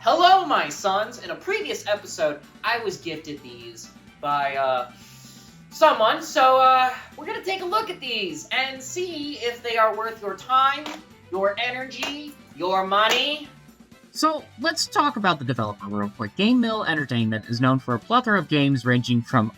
Hello, my sons! In a previous episode, I was gifted these by, someone, so, we're gonna take a look at these and see if they are worth your time, your energy, your money. So, let's talk about the developer real quick. Game Mill Entertainment is known for a plethora of games ranging from...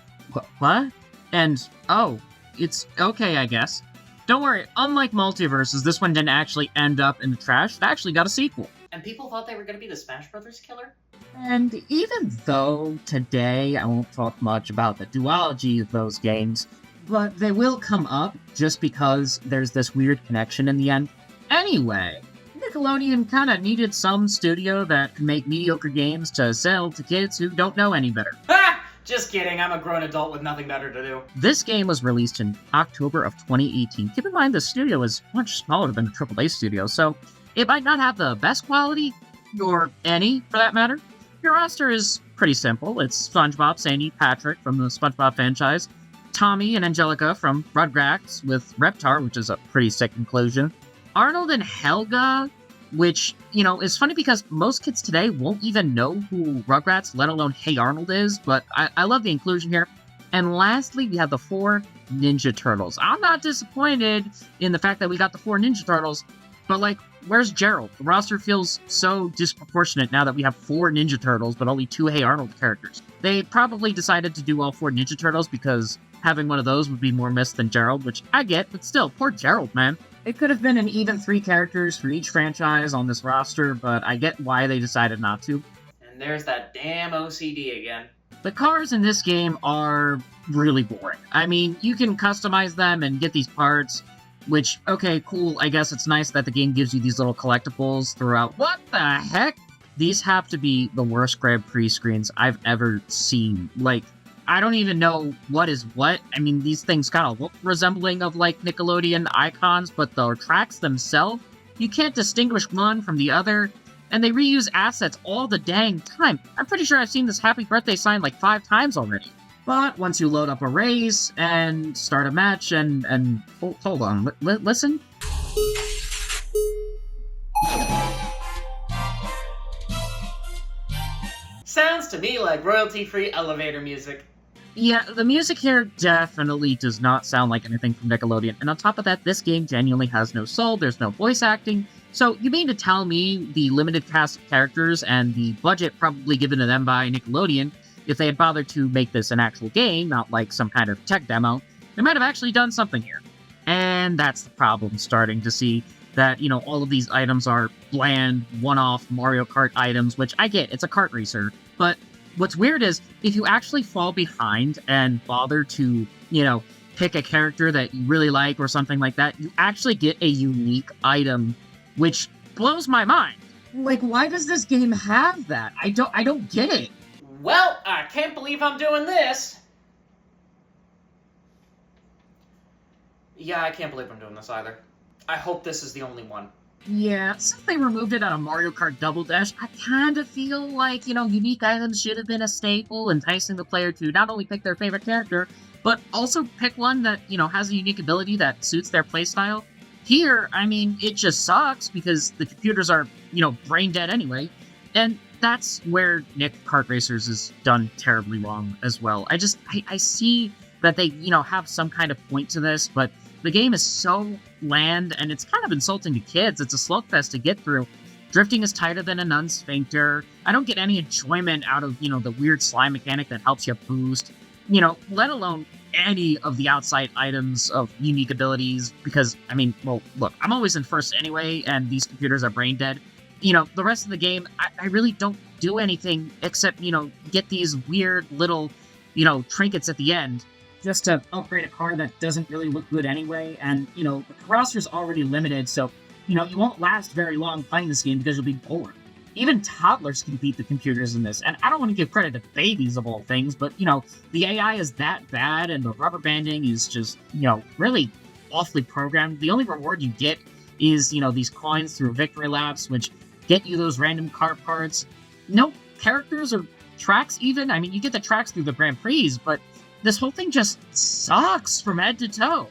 What? And, oh, it's okay, I guess. Don't worry, unlike Multiverses, this one didn't actually end up in the trash. It actually got a sequel. And people thought they were gonna be the Smash Brothers killer? And even though today I won't talk much about the duology of those games, but they will come up just because there's this weird connection in the end. Anyway, Nickelodeon kinda needed some studio that can make mediocre games to sell to kids who don't know any better. Ha! Just kidding, I'm a grown adult with nothing better to do. This game was released in October of 2018. Keep in mind the studio is much smaller than the AAA studio, so it might not have the best quality, or any, for that matter. Your roster is pretty simple. It's SpongeBob, Sandy, Patrick from the SpongeBob franchise, Tommy and Angelica from Rugrats with Reptar, which is a pretty sick inclusion, Arnold and Helga, which, is funny because most kids today won't even know who Rugrats, let alone Hey Arnold is, but I love the inclusion here. And lastly, we have the 4 Ninja Turtles. I'm not disappointed in the fact that we got the 4 Ninja Turtles, but where's Gerald? The roster feels so disproportionate now that we have 4 Ninja Turtles, but only 2 Hey Arnold characters. They probably decided to do all 4 Ninja Turtles because having one of those would be more missed than Gerald, which I get, but still, poor Gerald, man. It could have been an even 3 characters for each franchise on this roster, but I get why they decided not to. And there's that damn OCD again. The cars in this game are really boring. I mean, you can customize them and get these parts, which, okay, cool, I guess it's nice that the game gives you these little collectibles throughout. What the heck? These have to be the worst Grand Prix screens I've ever seen. I don't even know what is what. I mean, these things kind of look resembling of, Nickelodeon icons, but the tracks themselves, you can't distinguish one from the other, and they reuse assets all the dang time. I'm pretty sure I've seen this happy birthday sign 5 times already. But once you load up a race and start a match and hold on, listen. Sounds to me like royalty-free elevator music. Yeah, the music here definitely does not sound like anything from Nickelodeon, and on top of that, this game genuinely has no soul, there's no voice acting, so you mean to tell me the limited cast of characters and the budget probably given to them by Nickelodeon, if they had bothered to make this an actual game, not some kind of tech demo, they might have actually done something here. And that's the problem, starting to see that, all of these items are bland, one-off Mario Kart items, which I get, it's a kart racer, but what's weird is, if you actually fall behind and bother to, pick a character that you really like or something like that, you actually get a unique item, which blows my mind. Why does this game have that? I don't get it. Well, I can't believe I'm doing this. Yeah, I can't believe I'm doing this either. I hope this is the only one. Yeah, since they removed it out of Mario Kart Double Dash, I kinda feel like, unique items should have been a staple, enticing the player to not only pick their favorite character, but also pick one that, has a unique ability that suits their playstyle. Here, I mean, it just sucks because the computers are, brain dead anyway, and that's where Nick Kart Racers is done terribly wrong as well. I see that they, have some kind of point to this, but the game is so bland, and it's kind of insulting to kids. It's a slugfest to get through. Drifting is tighter than a nun's sphincter. I don't get any enjoyment out of, the weird slime mechanic that helps you boost. Let alone any of the outside items of unique abilities, because, look, I'm always in first anyway, and these computers are brain dead. The rest of the game, I really don't do anything except, get these weird little, trinkets at the end, just to upgrade a car that doesn't really look good anyway, and, the roster's already limited, so, you won't last very long playing this game because you'll be bored. Even toddlers can beat the computers in this, and I don't want to give credit to babies of all things, but, the AI is that bad, and the rubber banding is just, really awfully programmed. The only reward you get is, these coins through victory laps, which get you those random car parts. No characters or tracks even. I mean, you get the tracks through the Grand Prix, but this whole thing just sucks from head to toe.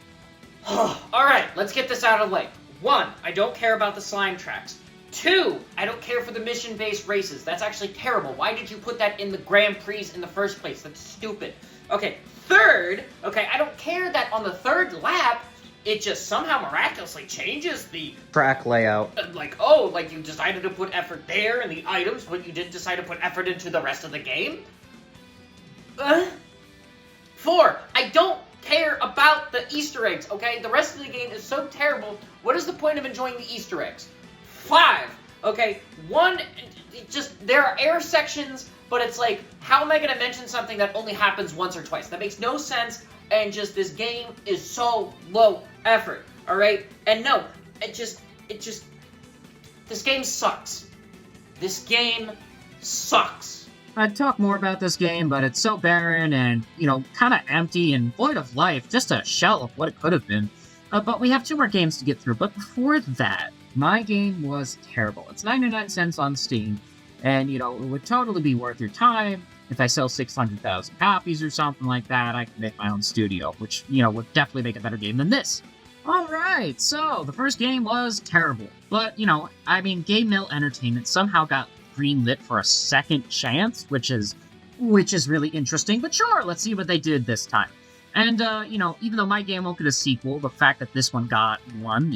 Alright, let's get this out of the way. 1, I don't care about the slime tracks. 2, I don't care for the mission-based races. That's actually terrible. Why did you put that in the Grand Prix in the first place? That's stupid. Okay, 3rd, okay, I don't care that on the 3rd lap, it just somehow miraculously changes the track layout. Like you decided to put effort there in the items, but you didn't decide to put effort into the rest of the game? 4, I don't care about the Easter eggs, okay? The rest of the game is so terrible. What is the point of enjoying the Easter eggs? 5, okay? 1, just, there are air sections, but it's like, how am I going to mention something that only happens once or twice? That makes no sense, and just, this game is so low effort, alright? And no, this game sucks. This game sucks. I'd talk more about this game, but it's so barren and, kind of empty and void of life, just a shell of what it could have been. But we have 2 more games to get through, but before that, my game was terrible. It's 99 cents on Steam, and, it would totally be worth your time. If I sell 600,000 copies or something like that, I can make my own studio, which, would definitely make a better game than this. Alright, so, the first game was terrible. But, Game Mill Entertainment somehow got greenlit for a second chance, which is really interesting, but sure, let's see what they did this time. And, even though my game won't get a sequel, the fact that this one got one,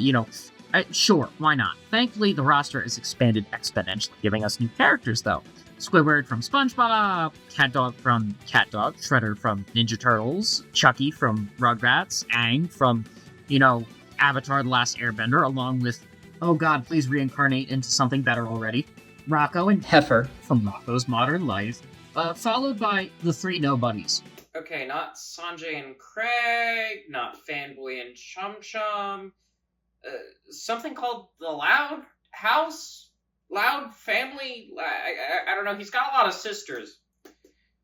sure, why not? Thankfully, the roster is expanded exponentially, giving us new characters, though. Squidward from Spongebob, CatDog from CatDog, Shredder from Ninja Turtles, Chucky from Rugrats, Aang from, Avatar: The Last Airbender, along with, oh god, please reincarnate into something better already, Rocco and Heifer from Rocco's Modern Life, followed by the 3 nobodies. Okay, not Sanjay and Craig, not Fanboy and Chum Chum, something called The Loud House? Loud Family? I don't know, he's got a lot of sisters.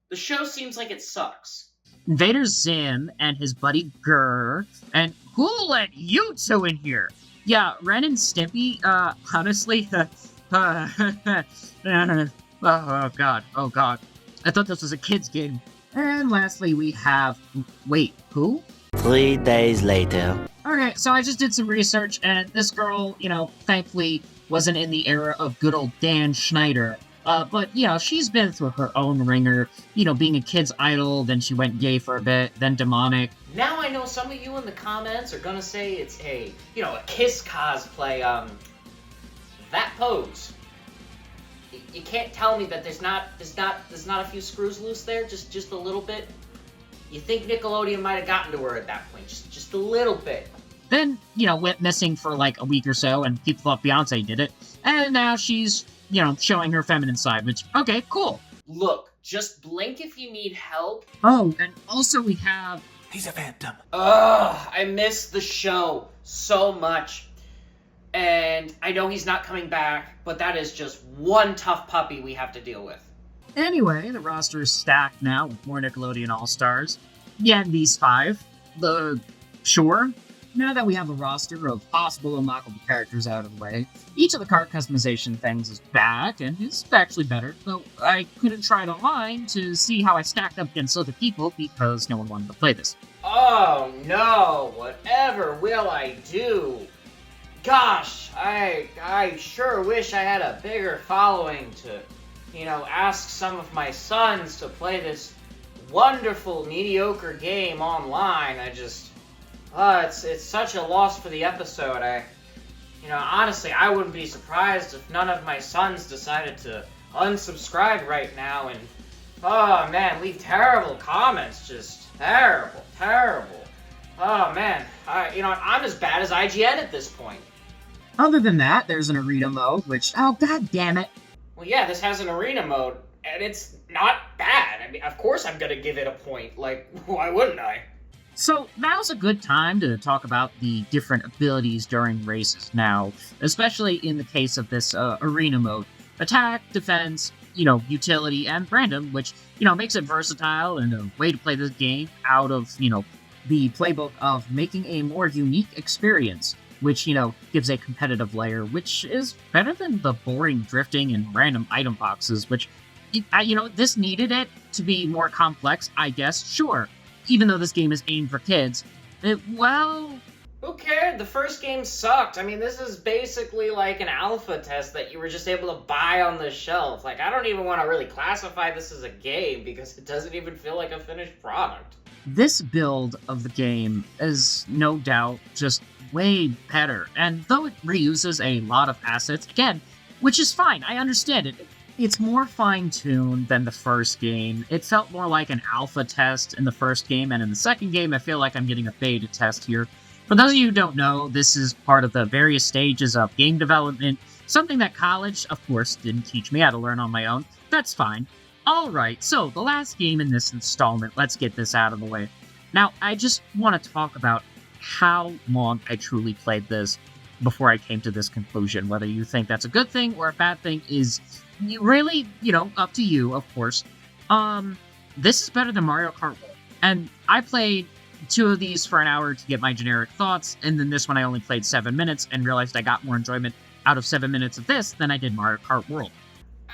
The show seems like it sucks. Invader Zim and his buddy Gurr, and who let you 2 in here? Yeah, Ren and Stimpy, honestly, oh god. I thought this was a kid's game. And lastly, we have... Wait, who? 3 days later. Okay, so I just did some research, and this girl, thankfully wasn't in the era of good old Dan Schneider. But, she's been through her own ringer, being a kid's idol, then she went gay for a bit, then demonic. Now I know some of you in the comments are gonna say it's a Kiss cosplay, that pose. You can't tell me that there's not a few screws loose there, just a little bit. You think Nickelodeon might have gotten to her at that point, just a little bit. Then, went missing for like a week or so, and people thought Beyonce did it. And now she's, showing her feminine side, which, okay, cool. Look, just blink if you need help. Oh, and also we have... He's a phantom. Ugh, I miss the show so much. And I know he's not coming back, but that is just one tough puppy we have to deal with. Anyway, the roster is stacked now with more Nickelodeon All-Stars. Yeah, and these 5. Sure. Now that we have a roster of possible unlockable characters out of the way, each of the card customization things is back, and is actually better, though I couldn't try it online to see how I stacked up against other people because no one wanted to play this. Oh no, whatever will I do? Gosh, I sure wish I had a bigger following to, ask some of my sons to play this wonderful, mediocre game online. It's such a loss for the episode. Honestly, I wouldn't be surprised if none of my sons decided to unsubscribe right now and, oh man, leave terrible comments. Just terrible. Oh man, I'm as bad as IGN at this point. Other than that, there's an arena mode, which, oh god damn it. Well, yeah, this has an arena mode, and it's not bad. I mean, of course I'm gonna give it a point. Like, why wouldn't I? So, now's a good time to talk about the different abilities during races now, especially in the case of this arena mode. Attack, defense, utility, and random, which, makes it versatile and a way to play this game out of, the playbook of making a more unique experience, which, gives a competitive layer, which is better than the boring drifting and random item boxes, which, this needed it to be more complex, I guess, sure. Even though this game is aimed for kids, Ooh, Who cared? The first game sucked. I mean, this is basically like an alpha test that you were just able to buy on the shelf. Like, I don't even want to really classify this as a game because it doesn't even feel like a finished product. This build of the game is no doubt just way better, and though it reuses a lot of assets, again, which is fine, I understand it. It's more fine-tuned than the first game. It felt more like an alpha test in the first game, and in the second game, I feel like I'm getting a beta test here. For those of you who don't know, this is part of the various stages of game development, something that college, of course, didn't teach me how to learn on my own. That's fine. Alright, so the last game in this installment, let's get this out of the way. Now, I just want to talk about how long I truly played this before I came to this conclusion. Whether you think that's a good thing or a bad thing is really, up to you, of course. This is better than Mario Kart World. And I played 2 of these for an hour to get my generic thoughts, and then this one I only played 7 minutes and realized I got more enjoyment out of 7 minutes of this than I did Mario Kart World.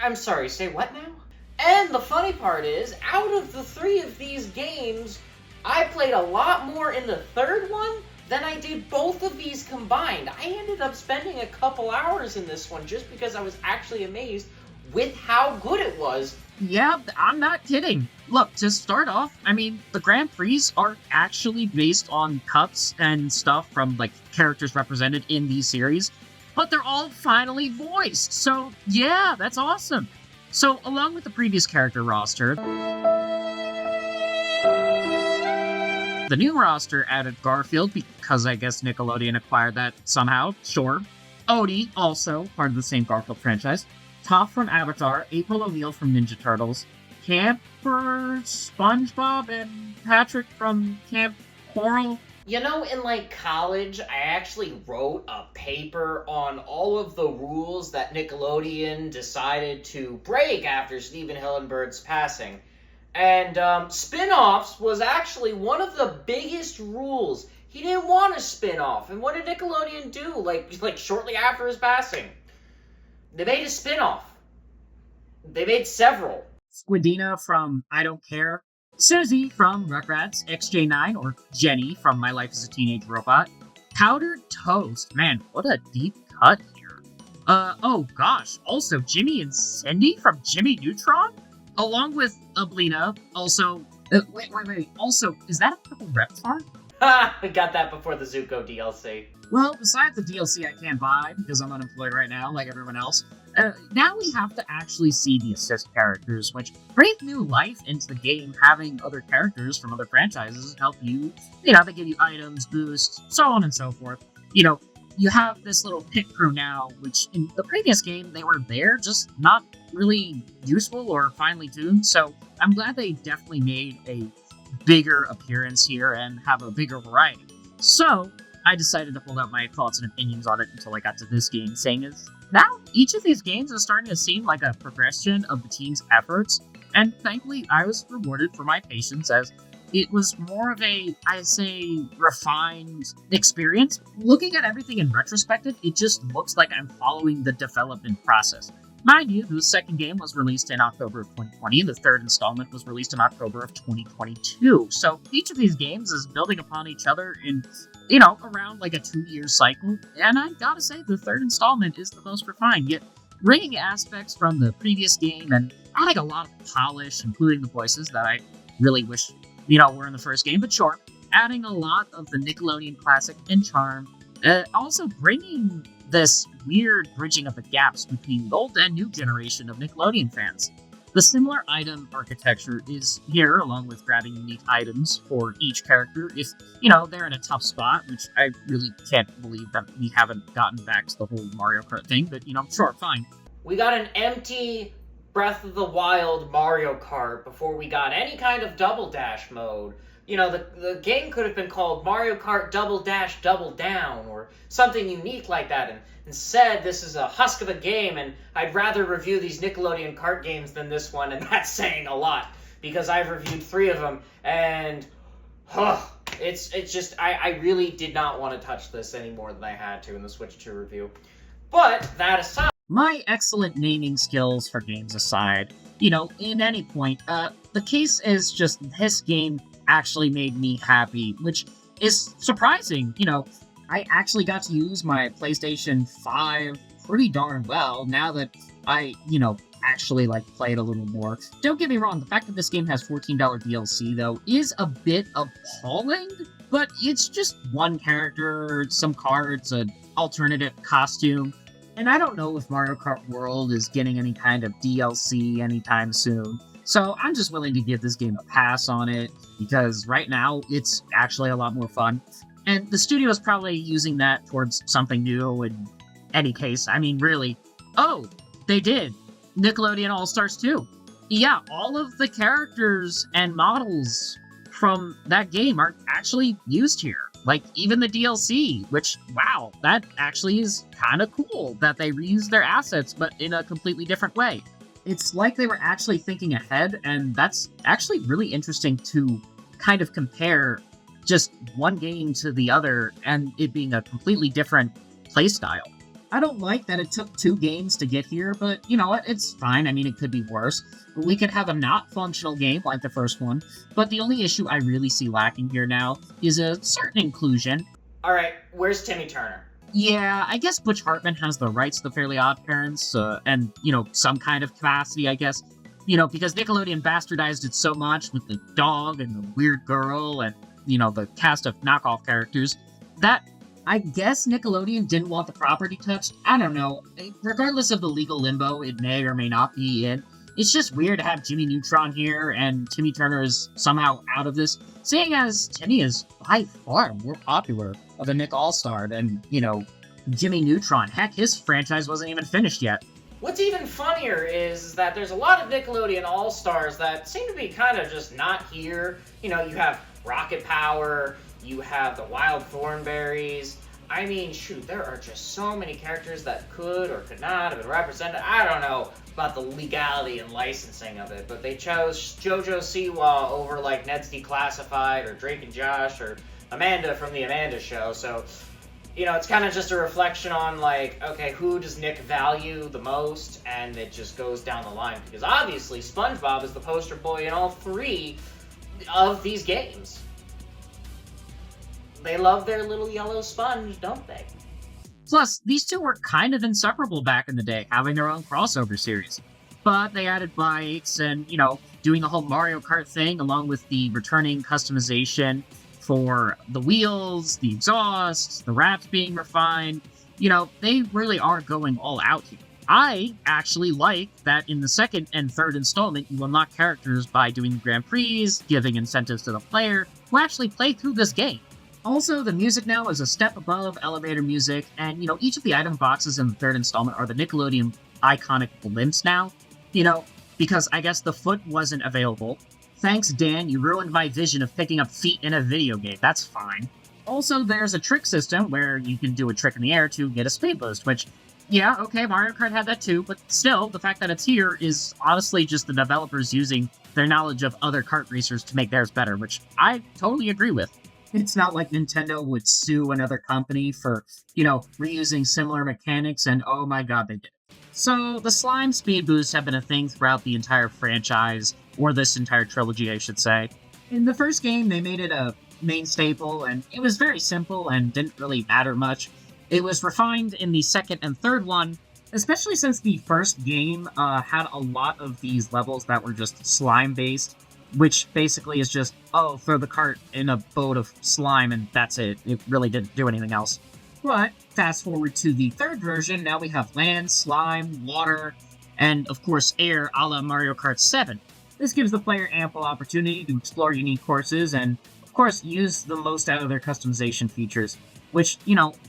I'm sorry, say what now? And the funny part is, out of the 3 of these games, I played a lot more in the third one than I did both of these combined. I ended up spending a couple hours in this one just because I was actually amazed with how good it was. Yeah, I'm not kidding. Look, to start off, I mean, the Grand Prix are actually based on cups and stuff from, characters represented in these series, but they're all finally voiced, so yeah, that's awesome. So, along with the previous character roster, the new roster added Garfield, because I guess Nickelodeon acquired that somehow, sure. Odie, also part of the same Garfield franchise. Toph from Avatar, April O'Neil from Ninja Turtles, Camper, Spongebob, and Patrick from Camp Coral. In college, I actually wrote a paper on all of the rules that Nickelodeon decided to break after Steven Hillenburg's passing. And spin-offs was actually one of the biggest rules. He didn't want a spin-off. And what did Nickelodeon do, like shortly after his passing? They made a spin-off. They made several. Squidina from I Don't Care. Susie from Rugrats, XJ9, or Jenny from My Life as a Teenage Robot. Powdered Toast. Man, what a deep cut here. Oh gosh, also Jimmy and Cindy from Jimmy Neutron? Along with Ablina, also... wait, also, is that a purple Reptar? Ha! We got that before the Zuko DLC. Well, besides the DLC I can't buy, because I'm unemployed right now, like everyone else, now we have to actually see the assist characters, which breathe new life into the game. Having other characters from other franchises help you, they give you items, boosts, so on and so forth. You have this little pit crew now, which in the previous game, they were there, just not really useful or finely tuned, so I'm glad they definitely made a bigger appearance here and have a bigger variety. So, I decided to hold out my thoughts and opinions on it until I got to this game, saying is, now each of these games is starting to seem like a progression of the team's efforts, and thankfully I was rewarded for my patience as it was more of a, I'd say, refined experience. Looking at everything in retrospective, it just looks like I'm following the development process. Mind you, the second game was released in October of 2020, and the third installment was released in October of 2022. So each of these games is building upon each other in, around like a 2-year cycle. And I gotta say, the third installment is the most refined, yet bringing aspects from the previous game and adding a lot of polish, including the voices that I really wish, were in the first game. But sure, adding a lot of the Nickelodeon classic and charm. Also bringing this weird bridging of the gaps between the old and new generation of Nickelodeon fans. The similar item architecture is here, along with grabbing unique items for each character if, they're in a tough spot, which I really can't believe that we haven't gotten back to the whole Mario Kart thing, but, sure, fine. We got an empty Breath of the Wild Mario Kart before we got any kind of Double Dash mode. The game could have been called Mario Kart Double Dash Double Down, or something unique like that, and instead this is a husk of a game, and I'd rather review these Nickelodeon kart games than this one, and that's saying a lot, because I've reviewed 3 of them, and it's just, I really did not want to touch this any more than I had to in the Switch 2 review. But, that aside... My excellent naming skills for games aside, in any point, the case is just this game actually made me happy, which is surprising. I actually got to use my PlayStation 5 pretty darn well now that I, actually played a little more. Don't get me wrong, the fact that this game has $14 DLC though is a bit appalling, but it's just one character, some cards, an alternative costume, and I don't know if Mario Kart World is getting any kind of DLC anytime soon. So I'm just willing to give this game a pass on it, because right now it's actually a lot more fun. And the studio is probably using that towards something new in any case. I mean, really. Oh, they did. Nickelodeon All-Stars 2. Yeah, all of the characters and models from that game are actually used here. Even the DLC, which, wow, that actually is kind of cool that they reused their assets, but in a completely different way. It's like they were actually thinking ahead, and that's actually really interesting to kind of compare just one game to the other, and it being a completely different playstyle. I don't like that it took 2 games to get here, but you know what, it's fine. I mean, it could be worse. We could have a not functional game like the first one, but the only issue I really see lacking here now is a certain inclusion. Alright, where's Timmy Turner? Yeah, I guess Butch Hartman has the rights to the Fairly Odd Parents, and, some kind of capacity, I guess. Because Nickelodeon bastardized it so much with the dog and the weird girl and, the cast of knockoff characters, that I guess Nickelodeon didn't want the property touched. I don't know. Regardless of the legal limbo it may or may not be in, it's just weird to have Jimmy Neutron here and Timmy Turner is somehow out of this, seeing as Timmy is by far more popular of the Nick All-Star than, Jimmy Neutron. Heck, his franchise wasn't even finished yet. What's even funnier is that there's a lot of Nickelodeon All-Stars that seem to be kind of just not here. You have Rocket Power, you have the Wild Thornberries. I mean, shoot, there are just so many characters that could or could not have been represented. I don't know about the legality and licensing of it, but they chose Jojo Siwa over Ned's Declassified or Drake and Josh or Amanda from The Amanda Show. So, it's kind of just a reflection on okay, who does Nick value the most? And it just goes down the line, because obviously Spongebob is the poster boy in all 3 of these games. They love their little yellow sponge, don't they? Plus, these two were kind of inseparable back in the day, having their own crossover series. But they added bikes and, doing the whole Mario Kart thing, along with the returning customization for the wheels, the exhausts, the wraps being refined. They really are going all out here. I actually like that in the second and third installment, you unlock characters by doing the Grand Prix, giving incentives to the player who actually play through this game. Also, the music now is a step above elevator music, and, each of the item boxes in the third installment are the Nickelodeon iconic blimps now. Because I guess the foot wasn't available. Thanks, Dan, you ruined my vision of picking up feet in a video game. That's fine. Also, there's a trick system where you can do a trick in the air to get a speed boost, which, yeah, okay, Mario Kart had that too, but still, the fact that it's here is honestly just the developers using their knowledge of other kart racers to make theirs better, which I totally agree with. It's not like Nintendo would sue another company for, reusing similar mechanics, and oh my god, they did. So, the slime speed boosts have been a thing throughout the entire franchise, or this entire trilogy, I should say. In the first game, they made it a main staple, and it was very simple and didn't really matter much. It was refined in the second and third one, especially since the first game had a lot of these levels that were just slime-based, which basically is just, oh, throw the cart in a boat of slime and that's it. It really didn't do anything else. But, fast forward to the third version, now we have land, slime, water, and of course air a la Mario Kart 7. This gives the player ample opportunity to explore unique courses and, of course, use the most out of their customization features, which,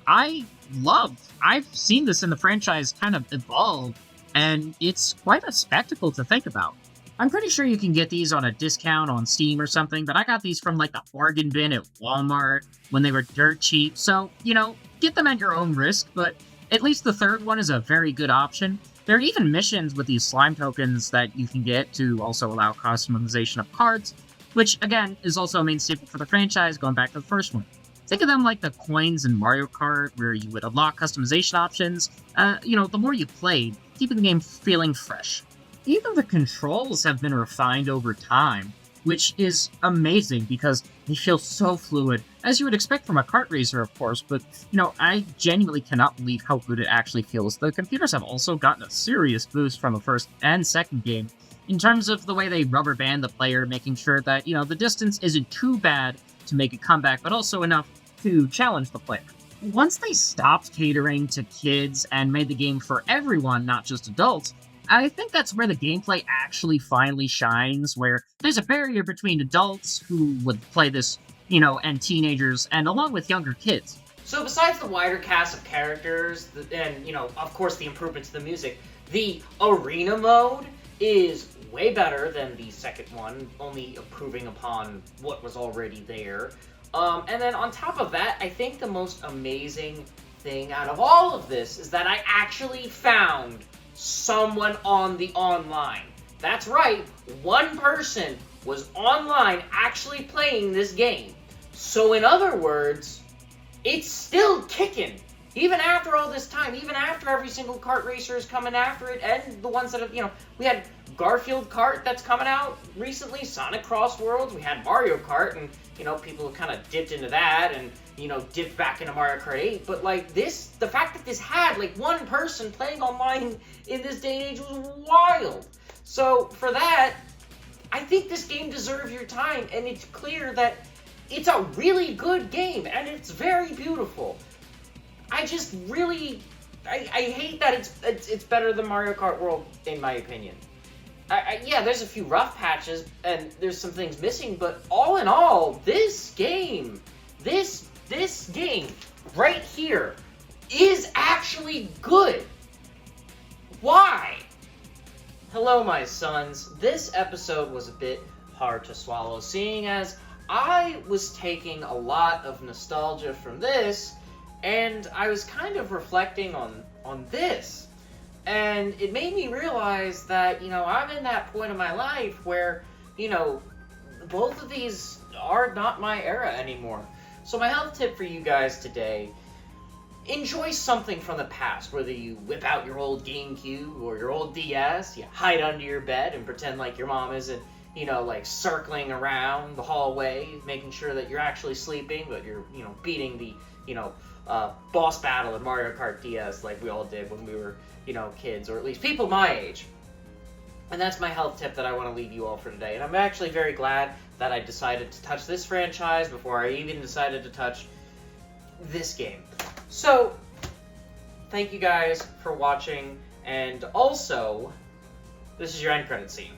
I love. I've seen this in the franchise kind of evolve, and it's quite a spectacle to think about. I'm pretty sure you can get these on a discount on Steam or something, but I got these from the bargain bin at Walmart when they were dirt cheap, so, get them at your own risk, but at least the third one is a very good option. There are even missions with these slime tokens that you can get to also allow customization of cards, which, again, is also a main staple for the franchise, going back to the first one. Think of them like the coins in Mario Kart, where you would unlock customization options. The more you played, keeping the game feeling fresh. Even the controls have been refined over time, which is amazing because they feel so fluid as you would expect from a kart racer, of course, but, I genuinely cannot believe how good it actually feels. The computers have also gotten a serious boost from the first and second game, in terms of the way they rubber band the player, making sure that, the distance isn't too bad to make a comeback, but also enough to challenge the player. Once they stopped catering to kids and made the game for everyone, not just adults, I think that's where the gameplay actually finally shines, where there's a barrier between adults who would play this, and teenagers, and along with younger kids. So besides the wider cast of characters, and, of course the improvements to the music, the arena mode is way better than the second one, only improving upon what was already there. And then on top of that, I think the most amazing thing out of all of this is that I actually found someone on the online. That's right, one person was online actually playing this game. So in other words, it's still kicking. Even after all this time, even after every single kart racer is coming after it, and the ones that have, we had Garfield Kart that's coming out recently, Sonic Cross Worlds, we had Mario Kart, and, people have kind of dipped into that, and, dipped back into Mario Kart 8, but, the fact that this had, one person playing online in this day and age was wild. So, for that, I think this game deserves your time, and it's clear that it's a really good game, and it's very beautiful. I just really, I hate that it's better than Mario Kart World, in my opinion. Yeah, there's a few rough patches, and there's some things missing, but all in all, this game right here is actually good. Why? Hello, my sons. This episode was a bit hard to swallow, seeing as I was taking a lot of nostalgia from this, and I was kind of reflecting on this. And it made me realize that, I'm in that point in my life where, both of these are not my era anymore. So my health tip for you guys today, enjoy something from the past, whether you whip out your old GameCube or your old DS, you hide under your bed and pretend like your mom isn't, circling around the hallway, making sure that you're actually sleeping, but you're, beating the, boss battle in Mario Kart DS like we all did when we were, kids, or at least people my age. And that's my health tip that I want to leave you all for today. And I'm actually very glad that I decided to touch this franchise before I even decided to touch this game. So, thank you guys for watching, and also, this is your end credit scene.